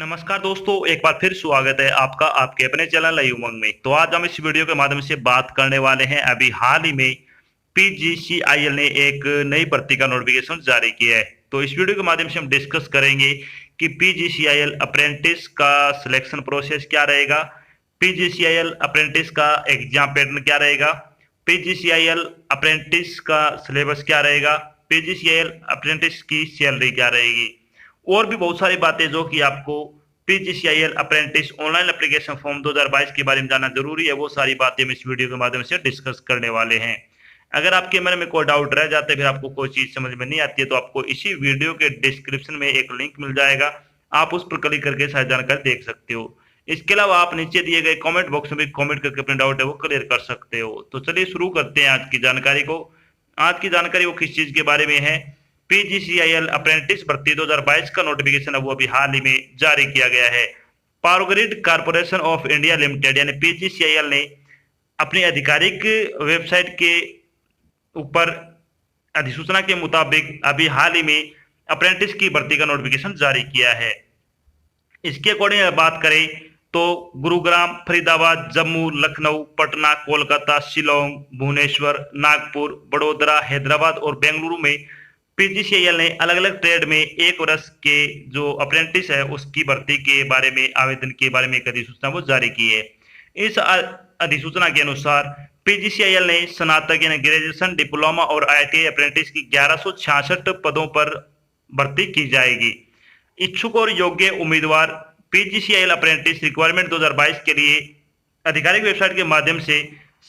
नमस्कार दोस्तों, एक बार फिर स्वागत है आपका आपके अपने चैनल लाइव उमंग में। तो आज हम इस वीडियो के माध्यम से बात करने वाले हैं अभी हाल ही में पीजीसीआईएल ने एक नई भर्ती का नोटिफिकेशन जारी किया है। तो इस वीडियो के माध्यम से हम डिस्कस करेंगे कि पीजीसीआईएल अप्रेंटिस का सिलेक्शन प्रोसेस क्या रहेगा, पीजीसीआईएल अप्रेंटिस का एग्जाम पैटर्न क्या रहेगा, पीजीसीआईएल अप्रेंटिस का सिलेबस क्या रहेगा, पीजीसीआईएल अप्रेंटिस की सैलरी क्या रहेगी और भी बहुत सारी बातें जो कि आपको PGCIL apprentice online application form 2022 के बारे में जानना जरूरी है। वो सारी बातें हम इस वीडियो के माध्यम से डिस्कस करने वाले हैं। अगर आपके मन में कोई डाउट रह जाता है, फिर आपको कोई चीज समझ में नहीं आती है, तो आपको इसी वीडियो के डिस्क्रिप्शन में एक लिंक मिल जाएगा, आप उस पर क्लिक करके सारी जानकारी देख सकते हो। इसके अलावा आप नीचे दिए गए कमेंट बॉक्स में भी कमेंट करके अपने डाउट है वो क्लियर कर सकते हो। तो चलिए शुरू करते हैं आज की जानकारी को। आज की जानकारी वो किस चीज के बारे में है, पीजीसीआईएल अप्रेंटिस भर्ती 2022 का नोटिफिकेशन है वो अभी हाल ही में जारी किया गया है। Power grid corporation of India limited यानी पीजीसीआईएल ने अपनी आधिकारिक वेबसाइट के ऊपर अधिसूचना के मुताबिक अभी हाल ही में अप्रेंटिस की भर्ती का नोटिफिकेशन जारी किया है। इसके अकॉर्डिंग बात करें तो गुरुग्राम, फरीदाबाद, जम्मू, लखनऊ, पटना, कोलकाता, शिलोंग, भुवनेश्वर, नागपुर, बड़ोदरा, हैदराबाद और बेंगलुरु में पीजीसीआईएल ने अलग अलग ट्रेड में 1 वर्ष के जो अप्रेंटिस है उसकी भर्ती के बारे में आवेदन के बारे में एक अधिसूचना वो जारी की है। इस अधिसूचना के अनुसार पीजीसीआईएल ने स्नातक यानी ग्रेजुएशन, डिप्लोमा और आईटीआई अप्रेंटिस की 1166 पदों पर भर्ती की जाएगी। इच्छुक और योग्य उम्मीदवार पीजीसीआईएल अप्रेंटिस रिक्वायरमेंट 2022 के लिए आधिकारिक वेबसाइट के माध्यम से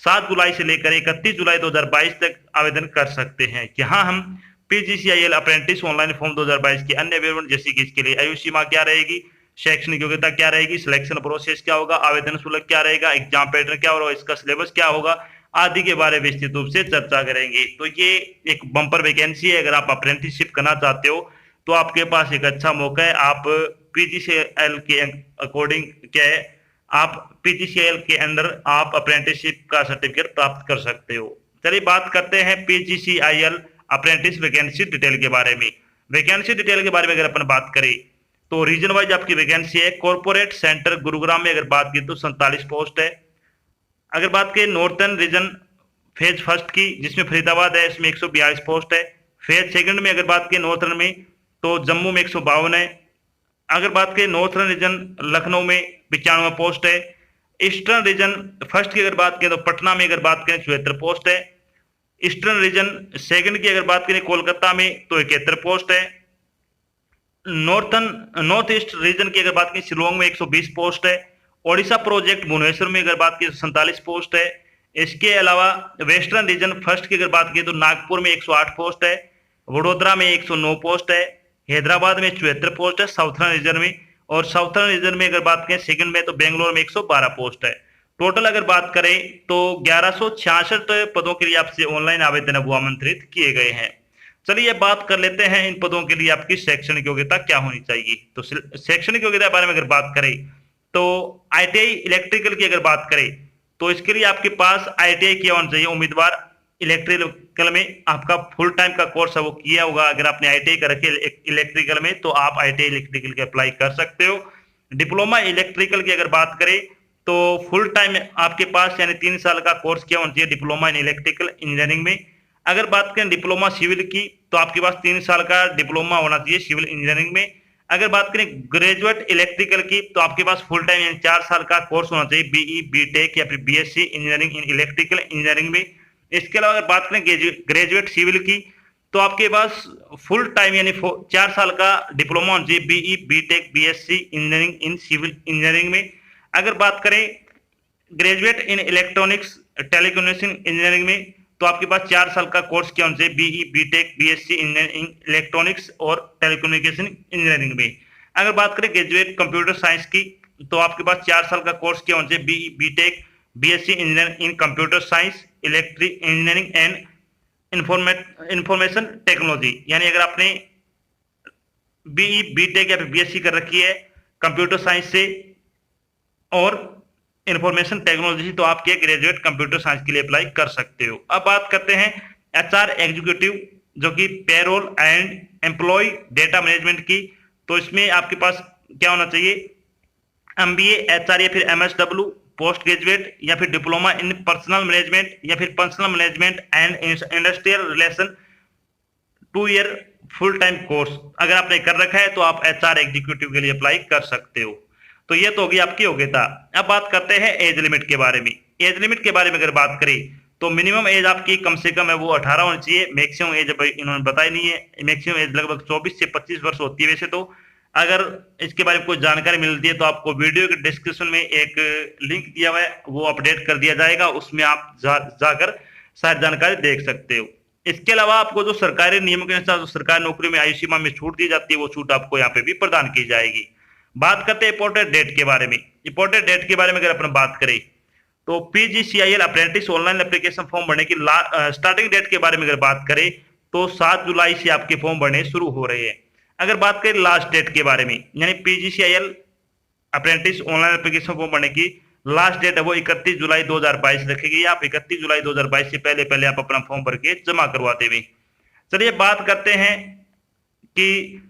7 जुलाई से लेकर 31 जुलाई 2022 तक आवेदन कर सकते हैं। यहाँ हम पीजीसीआईएल अप्रेंटिस ऑनलाइन फॉर्म 2022 के अन्य विवरण जैसे कि इसके लिए आयु सीमा क्या रहेगी, शैक्षणिक योग्यता क्या रहेगी, सिलेक्शन प्रोसेस क्या होगा, आवेदन शुल्क क्या रहेगा, एग्जाम पैटर्न क्या होगा, इसका सिलेबस क्या होगा आदि के बारे में विस्तृत रूप से चर्चा करेंगे। तो ये एक बम्पर वैकेंसी है। अगर आप अप्रेंटिसशिप करना चाहते हो तो आपके पास एक अच्छा मौका है। आप पीजीसीआईएल के अकॉर्डिंग क्या है, आप पीजीसीआईएल के अंडर आप अप्रेंटिसशिप का सर्टिफिकेट प्राप्त कर सकते हो। चलिए बात करते हैं पीजीसीआईएल अप्रेंटिस वैकेंसी डिटेल के बारे में। वैकेंसी डिटेल के बारे में अगर अपन बात करें तो रीजन वाइज आपकी वैकेंसी है। कॉर्पोरेट सेंटर गुरुग्राम में अगर बात की तो 47 पोस्ट है। अगर बात करें नॉर्थर्न रीजन फेज फर्स्ट की जिसमें फरीदाबाद है, इसमें 142 पोस्ट है। फेज सेकंड में अगर बात करें नॉर्थर्न में तो जम्मू में 152 है। अगर बात करें नॉर्थर्न रीजन लखनऊ में 95 पोस्ट है। ईस्टर्न रीजन फर्स्ट की अगर बात करें तो पटना में अगर बात करें 74 पोस्ट है। ईस्टर्न रीजन सेकंड की अगर बात करें कोलकाता में तो 71 पोस्ट है। नॉर्थ ईस्ट रीजन की अगर बात करें शिलोंग में 120 पोस्ट है। ओडिशा प्रोजेक्ट भुवनेश्वर में अगर बात करें तो 47 पोस्ट है। इसके अलावा वेस्टर्न रीजन फर्स्ट की अगर बात करें तो नागपुर में 108 पोस्ट है। वडोदरा में 109 पोस्ट है। हैदराबाद में 74 पोस्ट है साउथर्न रीजन में। और साउथर्न रीजन में अगर बात करें सेकंड में तो बेंगलोर में 112 पोस्ट है। टोटल अगर बात करें तो 1166 पदों के लिए आपसे ऑनलाइन आवेदन वो आमंत्रित किए गए हैं। चलिए बात कर लेते हैं इन पदों के लिए आपकी शैक्षणिक योग्यता क्या होनी चाहिए। तो शैक्षणिक योग्यता के बारे में अगर बात करें तो आईटीआई इलेक्ट्रिकल की अगर बात करें तो इसके लिए आपके पास आईटीआई किया होना चाहिए। उम्मीदवार इलेक्ट्रिकल में आपका फुल टाइम का कोर्स है वो किया होगा। अगर आपने आईटीआई कर रखे इलेक्ट्रिकल में तो आप आईटीआई इलेक्ट्रिकल के अप्लाई कर सकते हो। डिप्लोमा इलेक्ट्रिकल की अगर बात करें तो फुल टाइम आपके पास यानी 3 साल का कोर्स किया होना चाहिए डिप्लोमा इन इलेक्ट्रिकल इंजीनियरिंग में। अगर बात करें डिप्लोमा सिविल की तो आपके पास 3 साल का डिप्लोमा होना चाहिए सिविल इंजीनियरिंग में। अगर बात करें ग्रेजुएट इलेक्ट्रिकल की तो आपके पास फुल टाइम यानी 4 साल का कोर्स होना चाहिए बीई, बीटेक या फिर BSc engineering in electrical engineering में। इसके अलावा अगर बात करें ग्रेजुएट सिविल की तो आपके पास फुल टाइम यानी 4 साल का डिप्लोमा होना चाहिए BE, BTech, BSc engineering in civil engineering में। अगर बात करें graduate in electronics telecommunication engineering में तो आपके पास 4 साल का कोर्स किया होना चाहिए BE, BTech, BSc engineering electronics और टेलीकम्युनिकेशन इंजीनियरिंग में। अगर बात करें ग्रेजुएट कंप्यूटर साइंस की तो आपके पास 4 साल का कोर्स किया होना चाहिए BE, BTech, BSc engineering in computer science, electric engineering and information technology. यानी अगर आपने बीई, बीटेक या फिर बीएससी कर रखी है कंप्यूटर साइंस से और इंफॉर्मेशन टेक्नोलॉजी तो आपके ग्रेजुएट कंप्यूटर साइंस के लिए अप्लाई कर सकते हो। अब बात करते हैं एचआर एग्जीक्यूटिव जो कि payroll and employee data management की। तो इसमें आपके पास क्या होना चाहिए, एमबीए, एचआर या फिर एमएसडब्ल्यू, पोस्ट ग्रेजुएट या फिर डिप्लोमा इन पर्सनल मैनेजमेंट या फिर personal management and industrial relation 2 year full time course अगर आपने कर रखा है तो आप एचआर एग्जीक्यूटिव के लिए अप्लाई कर सकते हो। तो ये तो होगी आपकी योग्यता। अब बात करते हैं एज लिमिट के बारे में। एज लिमिट के बारे में अगर बात करें तो मिनिमम एज आपकी कम से कम है वो 18 होनी चाहिए। मैक्सिमम एज इन्होंने बताई नहीं है, मैक्सिमम एज लगभग 24 से 25 वर्ष होती है वैसे तो। अगर इसके बारे में कोई जानकारी मिलती है तो आपको वीडियो के डिस्क्रिप्शन में एक लिंक दिया हुआ है, वो अपडेट कर दिया जाएगा, उसमें आप जाकर सारी जानकारी देख सकते हो। इसके अलावा आपको जो सरकारी नियमों के अनुसार जो सरकारी नौकरी में आयु सीमा में छूट दी जाती है वो छूट आपको यहाँ पे भी प्रदान की जाएगी। बात करते हैं इंपॉर्टेंट डेट के बारे में। इंपॉर्टेंट डेट के बारे में अगर अपन बात करें तो PGCIL apprentice online application form भरने की स्टार्टिंग डेट के बारे में अगर बात करें तो 7 जुलाई से आपके फॉर्म भरने शुरू हो रहे हैं। अगर बात करें लास्ट डेट के बारे में, यानी PGCIL apprentice online application form भरने की लास्ट डेट है वो 31 जुलाई 2022 रखेगी। आप 31 जुलाई 2022 से पहले पहले आप अपना फॉर्म भर के जमा करवाते हुए। चलिए बात करते हैं कि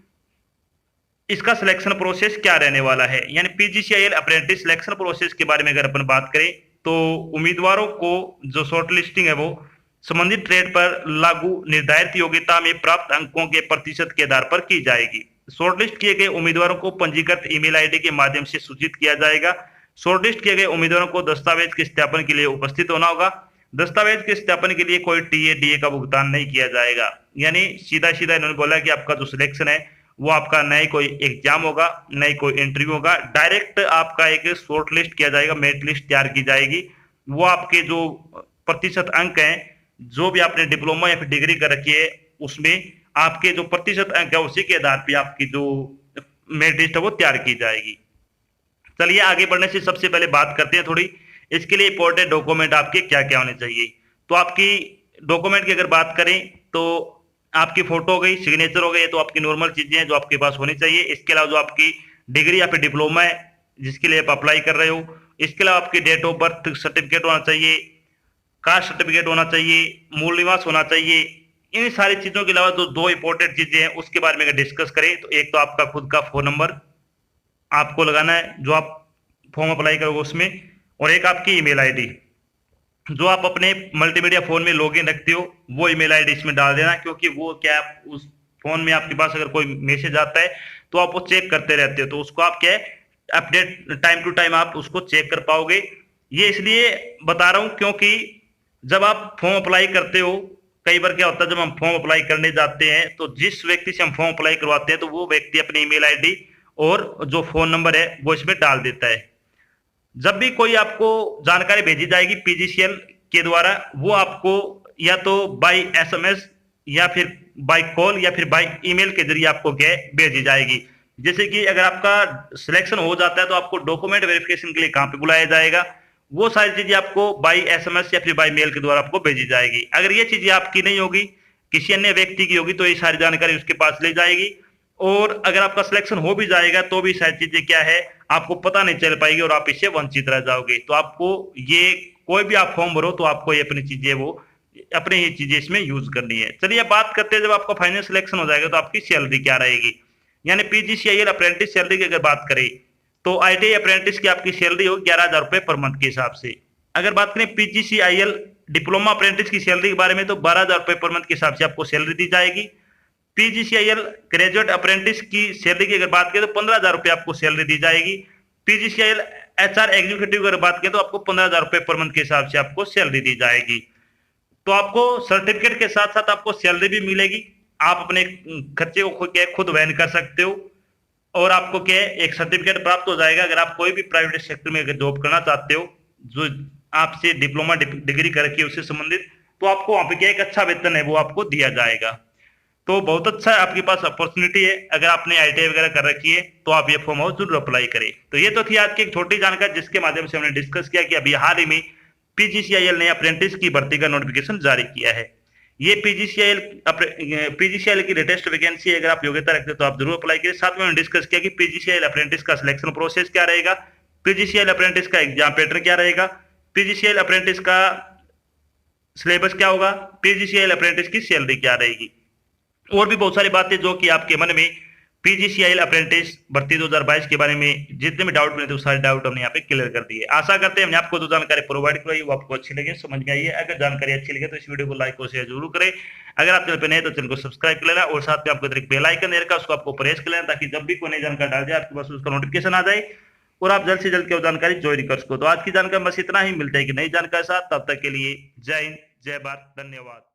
इसका सिलेक्शन प्रोसेस क्या रहने वाला है, यानी पीजीसीआईएल अप्रेंटिस सिलेक्शन प्रोसेस के बारे में अगर अपन बात करें तो उम्मीदवारों को जो शॉर्ट लिस्टिंग है वो संबंधित ट्रेड पर लागू निर्धारित योग्यता में प्राप्त अंकों के प्रतिशत के आधार पर की जाएगी। शॉर्टलिस्ट किए गए उम्मीदवारों को पंजीकृत ईमेल आईडी के माध्यम से सूचित किया जाएगा। शॉर्टलिस्ट किए गए उम्मीदवारों को दस्तावेज के सत्यापन के लिए उपस्थित होना होगा। दस्तावेज के सत्यापन के लिए कोई टीए डीए का भुगतान नहीं किया जाएगा। यानी सीधा सीधा इन्होंने बोला कि आपका जो सिलेक्शन है वो आपका नए कोई एग्जाम होगा, नई कोई इंटरव्यू होगा, डायरेक्ट आपका एक शॉर्ट लिस्ट किया जाएगा, मेरिट लिस्ट तैयार की जाएगी। वो आपके जो प्रतिशत अंक हैं, जो भी आपने डिप्लोमा या फिर डिग्री कर रखी है उसमें आपके जो प्रतिशत अंक है उसी के आधार पर आपकी जो मेरिट लिस्ट है वो तैयार की जाएगी। चलिए आगे बढ़ने से सबसे पहले बात करते हैं थोड़ी इसके लिए इंपॉर्टेंट डॉक्यूमेंट आपके क्या क्या होने चाहिए। तो आपकी डॉक्यूमेंट की अगर बात करें तो आपकी फोटो हो गई, सिग्नेचर हो गई, तो आपकी नॉर्मल चीजें हैं जो आपके पास होनी चाहिए। इसके अलावा जो आपकी डिग्री या फिर डिप्लोमा है जिसके लिए आप अप्लाई कर रहे हो, इसके अलावा आपकी डेट ऑफ बर्थ सर्टिफिकेट होना चाहिए, कास्ट सर्टिफिकेट होना चाहिए, मूल निवास होना चाहिए। इन सारी चीजों के अलावा जो 2 इंपॉर्टेंट चीजें हैं उसके बारे में अगर डिस्कस करें तो एक तो आपका खुद का फोन नंबर आपको लगाना है जो आप फॉर्म अप्लाई करोगे उसमें, और एक आपकी ईमेल आईडी जो आप अपने मल्टीमीडिया फोन में लॉगिन रखते हो वो ईमेल आईडी इसमें डाल देना, क्योंकि वो क्या है उस फोन में आपके पास अगर कोई मैसेज आता है तो आप वो चेक करते रहते हो, तो उसको आप क्या है अपडेट टाइम टू टाइम आप उसको चेक कर पाओगे। ये इसलिए बता रहा हूँ क्योंकि जब आप फॉर्म अप्लाई करते हो, कई बार क्या होता है जब हम फॉर्म अप्लाई करने जाते हैं तो जिस व्यक्ति से हम फॉर्म अप्लाई करवाते हैं तो वो व्यक्ति अपनी ईमेल आईडी और जो फोन नंबर है वो इसमें डाल देता है। जब भी कोई आपको जानकारी भेजी जाएगी पीजीसीएल के द्वारा, वो आपको या तो बाय एसएमएस या फिर बाय कॉल या फिर बाय ईमेल के जरिए आपको क्या भेजी जाएगी। जैसे कि अगर आपका सिलेक्शन हो जाता है तो आपको डॉक्यूमेंट वेरिफिकेशन के लिए कहाँ पे बुलाया जाएगा, वो सारी चीजें आपको बाय एसएमएस या फिर बाय मेल के द्वारा आपको भेजी जाएगी। अगर ये चीजें आपकी नहीं होगी, किसी अन्य व्यक्ति की होगी, तो ये सारी जानकारी उसके पास ले जाएगी। और अगर आपका सिलेक्शन हो भी जाएगा तो भी सारी चीजें क्या है आपको पता नहीं चल पाएगी और आप इससे वंचित रह जाओगे। तो आपको ये कोई भी आप फॉर्म भरो तो आपको ये अपनी चीजें वो अपनी ही चीजें इसमें यूज करनी है। चलिए बात करते हैं जब आपका फाइनल सिलेक्शन हो जाएगा तो आपकी सैलरी क्या रहेगी। यानी पीजीसीआईएल अप्रेंटिस सैलरी की अगर बात करें तो आईटीआई अप्रेंटिस की आपकी सैलरी होगी 11,000 रुपए पर मंथ के हिसाब से। अगर बात करें पीजीसीआईएल डिप्लोमा अप्रेंटिस की सैलरी के बारे में तो 12,000 रुपए पर मंथ के हिसाब से आपको सैलरी दी जाएगी। पीजीसीआईएल ग्रेजुएट अप्रेंटिस की सैलरी की अगर बात करें तो 15,000 रुपए आपको सैलरी दी जाएगी। पीजीसीआईएल एचआर एग्जीक्यूटिव अगर बात करें तो आपको 15,000 रुपए पर मंथ के हिसाब से आपको सैलरी दी जाएगी। तो आपको सर्टिफिकेट के साथ साथ आपको सैलरी भी मिलेगी। आप अपने खर्चे को खुद वहन कर सकते हो और आपको क्या है एक सर्टिफिकेट प्राप्त हो जाएगा। अगर आप कोई भी प्राइवेट सेक्टर में अगर जॉब करना चाहते हो जो आपसे डिप्लोमा डिग्री करके उससे संबंधित, तो आपको वहां पे क्या एक अच्छा वेतन है वो आपको दिया जाएगा। तो बहुत अच्छा आपके पास अपॉर्चुनिटी है। अगर आपने आईटीआई वगैरह कर रखी है तो आप ये फॉर्म हाउस जरूर अप्लाई करें। तो ये तो थी आज की एक छोटी जानकारी जिसके माध्यम से हमने डिस्कस किया कि अभी हाल ही में पीजीसीआईएल ने अप्रेंटिस की भर्ती का नोटिफिकेशन जारी किया है। ये पीजीसीआईएल की लेटेस्ट वैकेंसी, अगर आप योग्यता रखते हो तो आप जरूर अप्लाई करें। साथ में हमने डिस्कस किया कि पीजीसीआईएल अप्रेंटिस का सिलेक्शन प्रोसेस क्या रहेगा, पीजीसीआईएल अप्रेंटिस का एग्जाम पैटर्न क्या रहेगा, पीजीसीआईएल अप्रेंटिस का सिलेबस क्या होगा, पीजीसीआईएल अप्रेंटिस की सैलरी क्या रहेगी, और भी बहुत सारी बातें जो कि आपके मन में पीजीसीआईएल अप्रेंटिस भर्ती 2022 के बारे में जितने भी डाउट बने थे वो सारे डाउट हमने यहाँ पे क्लियर कर दिए। आशा करते हैं हमने आपको जो जानकारी प्रोवाइड कराई वो आपको अच्छी लगे, समझ में आई है। अगर जानकारी अच्छी लगे तो इस वीडियो को लाइक और शेयर जरूर करें। अगर आप चैनल पे नए तो चैनल को सब्सक्राइब कर लेना और साथ में आपको एक बेल आइकन रहेगा उसको आपको प्रेस कर लेना ताकि जब भी कोई नई जानकारी डाल जाए आपके पास उसका नोटिफिकेशन आ जाए और आप जल्द से जल्द की जानकारी ज्वाइन कर सको। तो आज की जानकारी बस इतना ही, मिलता है कि नई जानकारी साथ, तब तक के लिए जय हिंद, जय भारत, धन्यवाद।